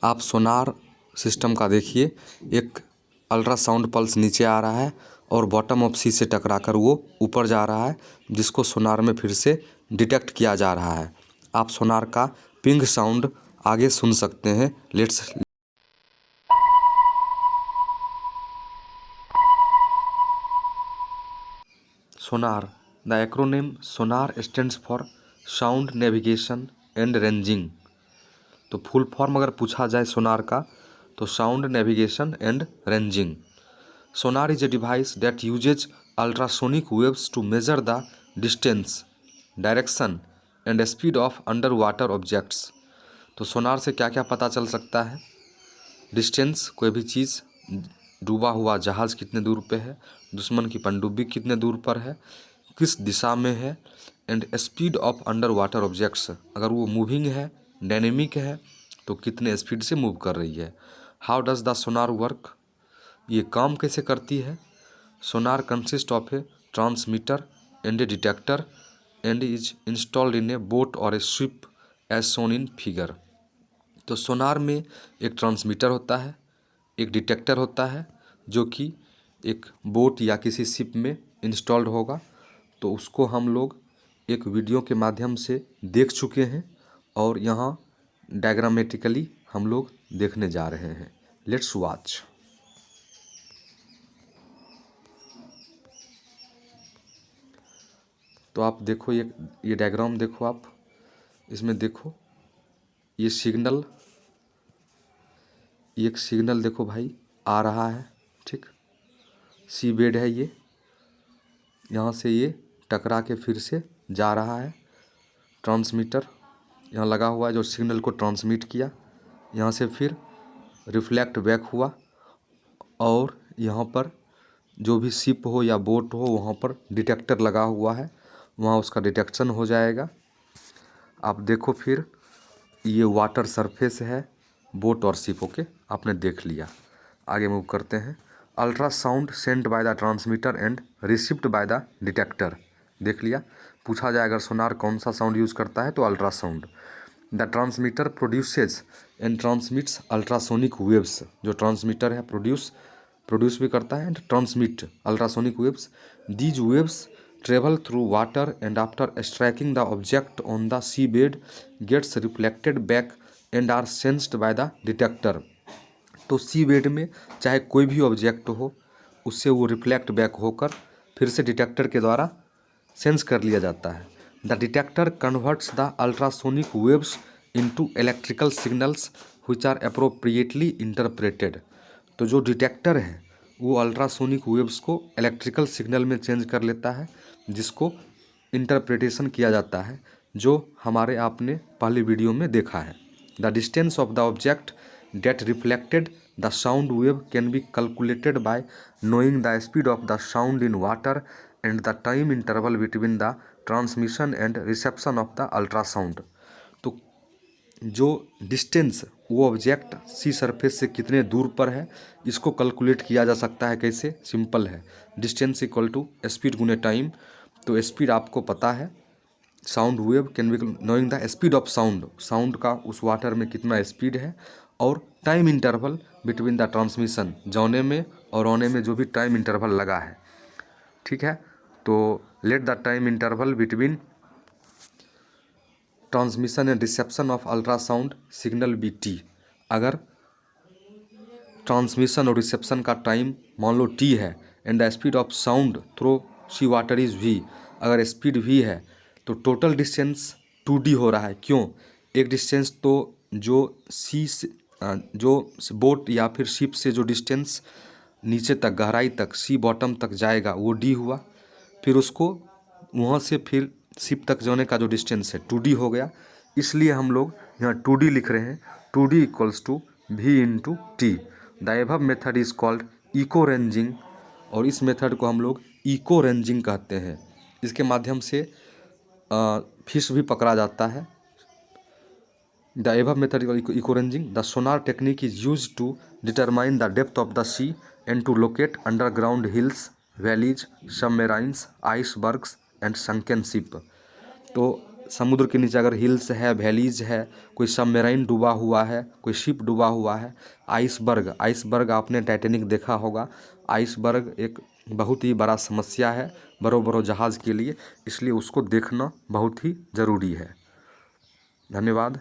आप sonar system का देखिए, एक अल्ट्रासाउंड पल्स नीचे आ रहा है और बॉटम ऑफ सी से टकराकर वो ऊपर जा रहा है, जिसको सोनार में फिर से डिटेक्ट किया जा रहा है। आप सोनार का पिंग साउंड आगे सुन सकते हैं। Let's sonar. The acronym sonar stands for sound navigation and ranging. तो फुल फॉर्म अगर पूछा जाए सोनार का, तो sound navigation and ranging. Sonar is a device that uses ultrasonic waves to measure the distance, direction and speed of under water objects. तो sonar से क्या क्या पता चल सकता है? डिस्टेंस, कोई भी चीज़, डूबा हुआ जहाज़ कितने दूर पे है, दुश्मन की पनडुब्बी कितने दूर पर है, किस दिशा में है, and speed of under water objects, अगर वो मूविंग है, डायनेमिक है, तो कितने स्पीड से मूव कर रही है। How does the sonar work, ये काम कैसे करती है? Sonar consist of a transmitter and a detector and is installed in a boat और a ship as shown in figure. तो सोनार में एक ट्रांसमीटर होता है, एक डिटेक्टर होता है, जो कि एक बोट या किसी शिप में इंस्टॉल्ड होगा। तो उसको हम लोग एक वीडियो के माध्यम से देख चुके हैं और यहाँ डायग्रामेटिकली हम लोग देखने जा रहे हैं। Let's watch. तो आप देखो, ये डायग्राम देखो, आप इसमें देखो, ये सिग्नल, एक सिग्नल देखो भाई आ रहा है, ठीक, सी बेड है ये, यहाँ से ये टकरा के फिर से जा रहा है। ट्रांसमीटर यहाँ लगा हुआ है जो सिग्नल को ट्रांसमिट किया, यहाँ से फिर रिफ्लेक्ट बैक हुआ और यहाँ पर जो भी शिप हो या बोट हो वहाँ पर डिटेक्टर लगा हुआ है, वहाँ उसका डिटेक्शन हो जाएगा। आप देखो, फिर ये वाटर सरफेस है, बोट और शिप। ओके, आपने देख लिया। आगे मूव करते हैं। Ultrasound sent by the transmitter and received by the detector. देख लिया। पूछा जाए अगर सोनार कौन सा साउंड यूज़ करता है, तो ultrasound. The transmitter produces and transmits ultrasonic waves. जो ट्रांसमीटर है प्रोड्यूस भी करता है and transmit ultrasonic waves. These waves travel through water and after striking the object on the seabed gets reflected back and are sensed by the detector। तो सी bed में चाहे कोई भी ऑब्जेक्ट हो, उससे वो रिफ्लेक्ट बैक होकर फिर से डिटेक्टर के द्वारा सेंस कर लिया जाता है। The detector converts the ultrasonic waves into electrical signals which are appropriately interpreted. तो जो डिटेक्टर है वो अल्ट्रासोनिक वेव्स को इलेक्ट्रिकल सिग्नल में चेंज कर लेता है, जिसको इंटरप्रिटेशन किया जाता है, जो हमारे आपने पहले वीडियो में देखा है। The distance of the object that reflected the sound wave can be calculated by knowing the speed of the sound in water and the time interval between the transmission and reception of the ultrasound. तो जो distance, वो object C surface से कितने दूर पर है, इसको calculate किया जा सकता है। कैसे? सिंपल है, डिस्टेंस इक्वल टू स्पीड गुने टाइम। तो स्पीड आपको पता है, sound wave can be knowing the speed of sound, sound का उस वाटर में कितना स्पीड है, और time interval between the transmission, जाने में और आने में जो भी टाइम इंटरवल लगा है, ठीक है। तो let the time interval between transmission and reception of ultrasound signal be T. अगर ट्रांसमिशन और रिसेप्शन का टाइम मान लो टी है and the speed of sound through sea water is V, अगर स्पीड वी है तो टोटल डिस्टेंस 2D हो रहा है। क्यों? एक डिस्टेंस तो जो सी से जो बोट या फिर शिप से जो डिस्टेंस नीचे तक, गहराई तक, सी बॉटम तक जाएगा, वो डी हुआ। फिर उसको वहाँ से फिर शिप तक जाने का जो डिस्टेंस है 2D हो गया। इसलिए हम लोग यहाँ 2D लिख रहे हैं। 2D equals to V into T. The above method is called echo ranging, और इस मेथड को हम लोग इको रेंजिंग कहते हैं। इसके माध्यम से फिश भी पकड़ा जाता है। The above method echo ranging. The sonar technique is use to determine the depth of the sea and to locate underground hills, valleys, submarines, icebergs and sunken ship. तो समुद्र के नीचे अगर हिल्स है, वैलीज है, कोई सबमरीन डूबा हुआ है, कोई शिप डूबा हुआ है, आइसबर्ग आपने टाइटैनिक देखा होगा। आइसबर्ग एक बहुत ही बड़ा समस्या है बड़ों जहाज़ के लिए, इसलिए उसको देखना बहुत ही ज़रूरी है। धन्यवाद।